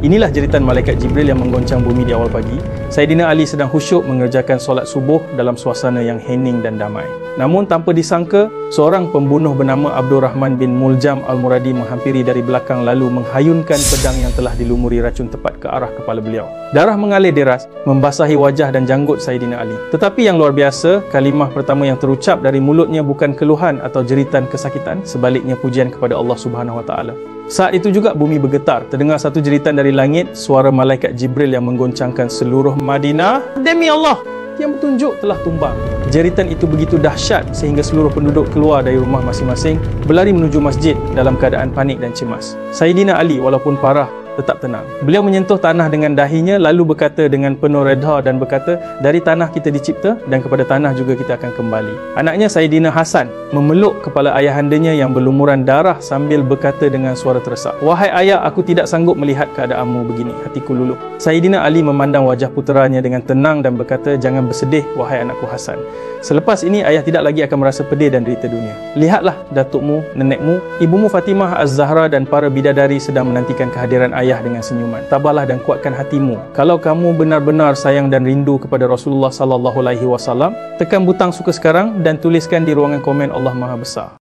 Inilah jeritan malaikat Jibril yang menggoncang bumi di awal pagi. Saidina Ali sedang khusyuk mengerjakan solat subuh dalam suasana yang hening dan damai. Namun tanpa disangka, seorang pembunuh bernama Abdul Rahman bin Muljam Al-Muradi menghampiri dari belakang lalu menghayunkan pedang yang telah dilumuri racun tepat ke arah kepala beliau. Darah mengalir deras, membasahi wajah dan janggut Saidina Ali. Tetapi yang luar biasa, kalimah pertama yang terucap dari mulutnya bukan keluhan atau jeritan kesakitan, sebaliknya pujian kepada Allah Subhanahu Wa Taala. Saat itu juga bumi bergetar, terdengar satu jeritan dari langit, suara malaikat Jibril yang menggoncangkan seluruh Madinah. Demi Allah, yang petunjuk telah tumbang. Jeritan itu begitu dahsyat sehingga seluruh penduduk keluar dari rumah masing-masing, berlari menuju masjid dalam keadaan panik dan cemas. Saidina Ali walaupun parah tetap tenang. Beliau menyentuh tanah dengan dahinya lalu berkata dengan penuh redha dan berkata, dari tanah kita dicipta dan kepada tanah juga kita akan kembali. Anaknya Saidina Hasan memeluk kepala ayahandanya yang berlumuran darah sambil berkata dengan suara tersesak, wahai ayah, aku tidak sanggup melihat keadaanmu begini, hatiku luluh. Saidina Ali memandang wajah puteranya dengan tenang dan berkata, jangan bersedih wahai anakku Hasan. Selepas ini ayah tidak lagi akan merasa pedih dan derita dunia. Lihatlah datukmu, nenekmu, ibumu Fatimah Az-Zahra dan para bidadari sedang menantikan kehadiran ayah dengan senyuman. Tabahlah dan kuatkan hatimu. Kalau kamu benar-benar sayang dan rindu kepada Rasulullah sallallahu alaihi wasallam, tekan butang suka sekarang dan tuliskan di ruangan komen Allah Maha Besar.